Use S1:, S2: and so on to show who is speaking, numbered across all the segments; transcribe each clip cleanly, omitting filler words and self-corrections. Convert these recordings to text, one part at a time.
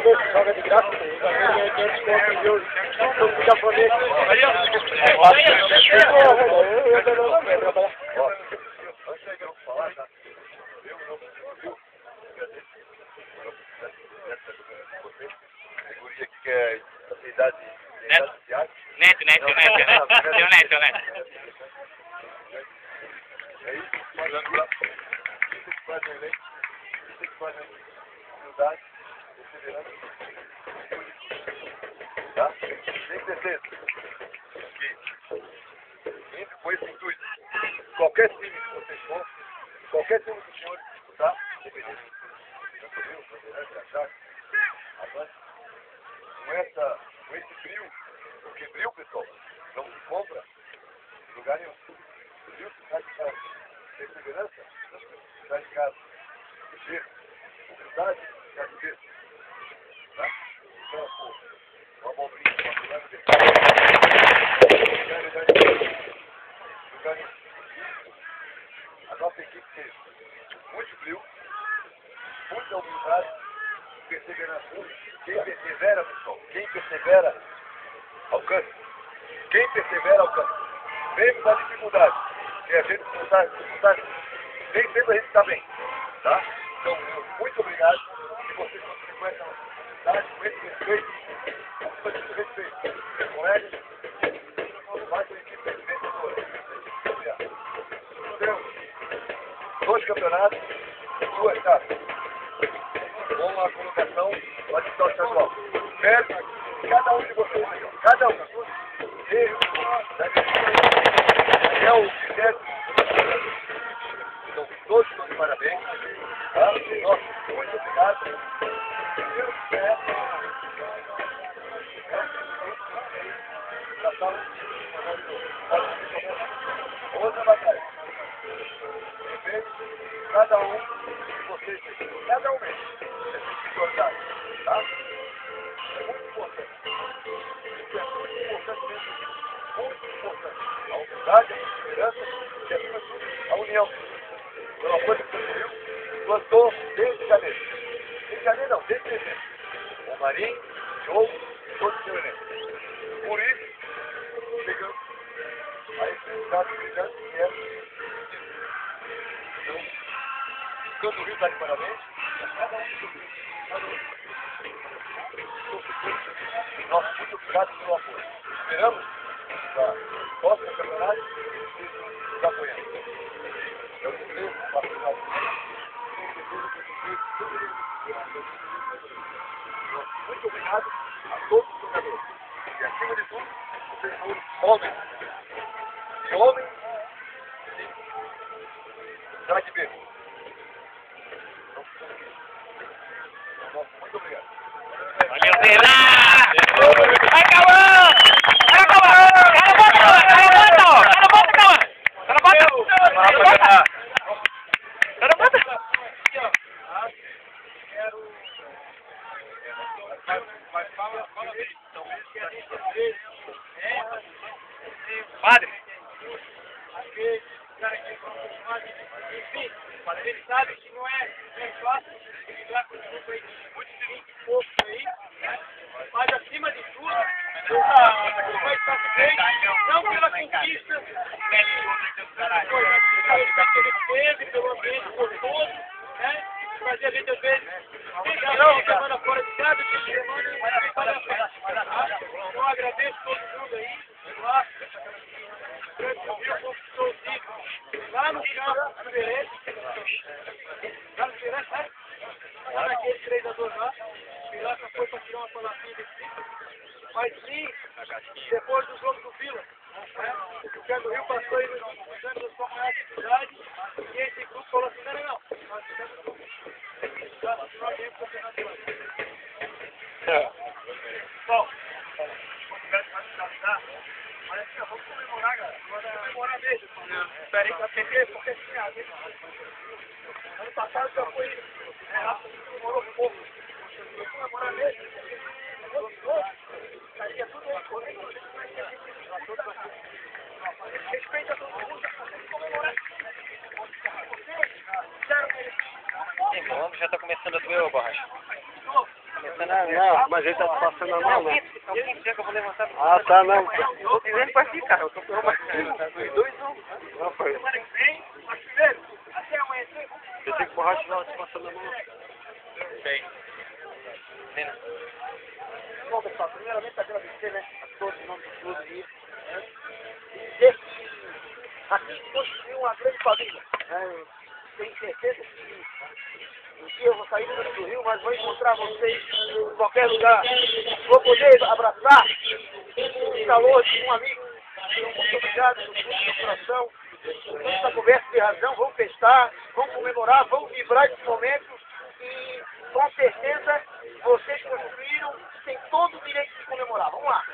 S1: jogador que joga de graça, tem desconto de hoje. Então fica pra mim aqui.
S2: Que é idade
S3: Neto. Neto. Seu Neto.
S2: É isso, fazendo lá. Vocês fazem lei, vocês fazem humildade, perseverança. Tá? Tem certeza que, indo com esse intuito, qualquer time que vocês for, qualquer time dos senhores disputar, dependendo com esse frio, porque frio, pessoal, não se compra em lugar nenhum. Frio, se sai de casa. Perseverança, se sai de casa. Ver, humildade, já de ver. Tá? Então, pô, uma abobrinha, uma colher de lugar nenhum. A nossa equipe teve muito frio, muita humildade, perseverança. Quem persevera, pessoal, quem persevera, alcança. Quem persevera, alcança. Mesmo na dificuldade, que a gente não está, nem sempre a gente está bem. Tá? Então, muito obrigado. Que vocês continuem com essa humildade, com esse respeito, com esse respeito. Colegas, vai com a equipe vencedora. Temos 2 campeonatos, 2 taças. Com a colocação do hospital estadual. Mérito, cada um de vocês aí, ó. Cada um. Eu, Daniel, Guilherme, então, todos estão de parabéns. Tá? Nossa, muito obrigado. Outra batalha. Cada um de vocês, cada um mesmo. Tá? É muito importante. Isso é muito importante mesmo. Muito importante. A unidade, a perseverança e, acima de tudo, a união. Foi uma coisa que você viu, plantou desde janeiro. Desde janeiro não, desde dezembro. O Marinho, o Diogo e todo o seu elenco. Por isso, chegamos a esse resultado brilhante que é então, todo o Rio está de parabéns. Cada um de vocês. Nossa, muito obrigado pelo apoio. Esperamos para o próximo campeonato nos apoiando. Eu desejo para o final do ano. Muito obrigado a todos os jogadores. E acima de tudo, vocês foram homens. E homens, sim. Será que bem? Muito obrigado.
S3: Valeu, Vila! Vai, Cauã! Vai, Cauã! Padre!
S1: Enfim, ele sabe que não é fácil, ele vai com um grupo aí muito de pouco aí, mas acima de tudo, vai estar bem, não pela conquista, que ele teve, pelo ambiente gostoso, né? Fazer a gente às vezes, semana fora de casa, de semana, vale a pena. Eu agradeço todo mundo aí, lá, lá no campo, diferente. Lá no diferente, sabe? Lá naquele treinador lá. O Pilaca foi para tirar uma palavrinha desse. Mas sim, depois do jogo do Vila, o Cano Rio passou aí nos anos da sua maior atividade. E esse grupo falou assim: não, nós tivemos nós viemos para o campeonato de lá. Bom, mas assim, vamos comemorar, galera. Vamos comemorar mesmo. Espera aí, porque assim, ano passado já foi demorou pouco. Vamos comemorar mesmo. Estaria tudo respeita todo mundo, vamos comemorar.
S3: Sim, o ombro já está começando a doer, Borracha. Começando
S2: Não, mas ele tá passando a mão, né?
S1: É o quinto dia que eu vou levantar.
S2: Ah, tá, não.
S1: Tô dizendo pra ti, cara. Eu tô pelo mais. Os dois não.
S2: Não, foi.
S1: Semana que vem, mas primeiro, até amanhecer.
S2: Eu tenho que borracha lá, te passando a mão.
S3: Sei.
S1: Bom, pessoal, primeiramente agradecer, né, a todos em nome do clube aí, né, e dizer que aqui construiu uma grande família, né, eu tenho certeza que um dia eu vou sair do Rio, mas vou encontrar vocês em qualquer lugar, vou poder abraçar um calor de um amigo, então, muito obrigado do fundo do coração, com essa conversa de razão, vamos festar, vamos comemorar, vamos vibrar esse momento e com certeza vocês construíram, tem todo o direito de comemorar. Vamos lá.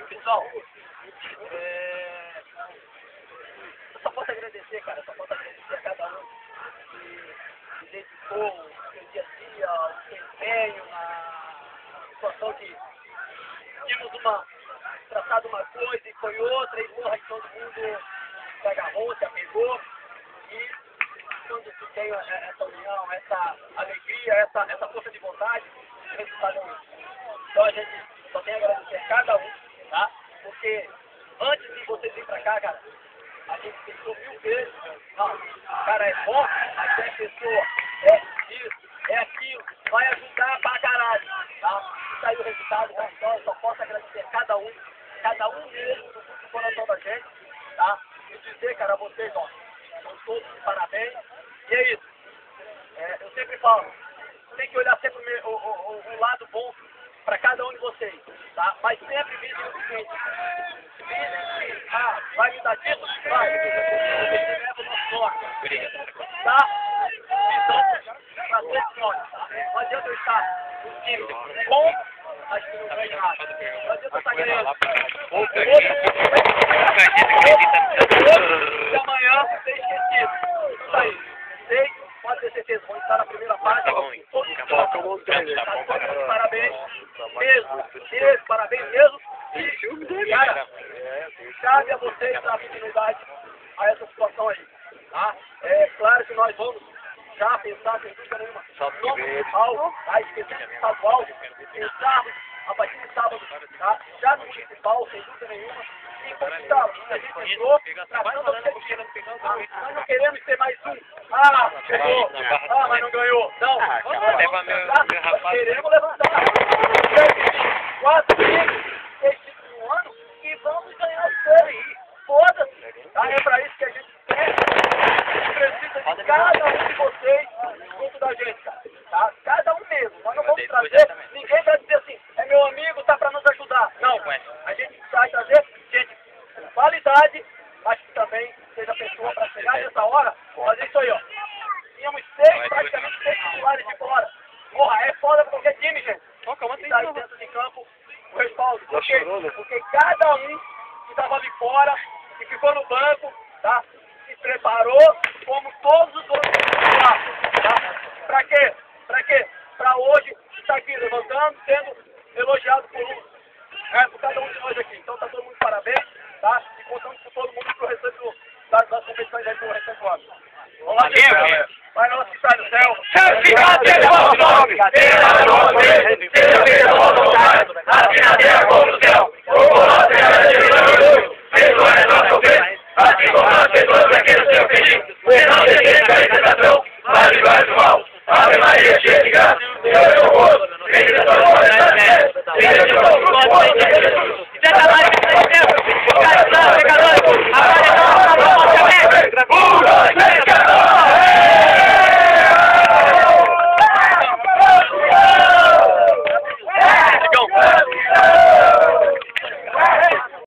S1: Pessoal, eu só posso agradecer, cara. Eu só posso agradecer a cada um que dedicou o seu dia a dia, o seu empenho na situação de tínhamos tratado uma coisa e foi outra, e porra, que todo mundo se agarrou, se apegou. E quando se tem essa união, essa alegria, essa força de vontade, o resultado é isso. Então a gente só tem a agradecer a cada um, tá? Porque antes de vocês virem pra cá, cara, a gente pensou 1000 vezes, não, o cara é bom, mas é pessoa, é isso, é aquilo, vai ajudar pra caralho, tá? E tá aí o resultado, tá? Então eu só posso agradecer a cada um mesmo, do coração da gente, tá? E dizer, cara, a vocês, ó, são todos de parabéns. E é isso. Eu sempre falo, tem que olhar sempre o lado bom para cada um de vocês, tá? Mas sempre visem o seguinte. Visem que, vai me dar disso? Vai. Você leva o nosso norte. Tá? Então, para todos nós. Não adianta eu estar um time bom, mas que não ganha nada. Não adianta eu estar ganhando. E amanhã você esquecido. Isso aí. Vocês, pode ter certeza, vão estar na primeira parte. Todos parabéns. Mesmo, parabéns mesmo. E, cara, cabe a vocês dar continuidade a essa situação aí. Tá? É claro que nós vamos já pensar, sem dúvida nenhuma, no municipal, tá? Esquecendo do estadual, pensarmos a partir de sábado, tá? Já no municipal, sem dúvida nenhuma, e conquistá-lo. A gente entrou tratando o objetivo. Nós não queremos ter mais um. Chegou. Mas não ganhou. Não, nós queremos levantar 4 vezes este ano e vamos ganhar o série. Foda-se. Tá? É pra isso que a gente precisa de cada um de vocês junto da gente, cara. Tá? Cada um mesmo. Nós não vamos trazer ninguém pra dizer assim, é meu amigo, tá pra nos ajudar. Não, a gente vai trazer gente com qualidade, mas que também seja pessoa pra chegar nessa hora, fazer isso aí, ó. Tínhamos praticamente 6 titulares de fora. Porra, é foda pra qualquer time, gente. E tá aí dentro de campo o respaldo. Porque cada um que tava ali fora, que ficou no banco, tá? Se preparou como todos os outros lá, tá? Pra quê? Pra hoje estar aqui levantando, sendo elogiado por cada um de nós aqui. Então tá todo mundo de parabéns, tá? E contamos com todo mundo pro restante das competições aí pro restante do ano. Vamos lá, gente. Vai nosso que sai do céu.
S3: Santificado seja o vosso nome. Seja o nosso reino. Seja feita a vossa vontade. Assim na terra como no céu. O pão nosso é de perdoa as nossas ofensas. Assim como nós perdoamos aqueles que nos ofendem. E não deixeis cair em tentação, mas livrai-nos do mal. Ave Maria, cheia de graça, o Senhor é convosco. Bendita sois vós entre as mulheres. Bendito é o fruto do vosso ventre, Jesus.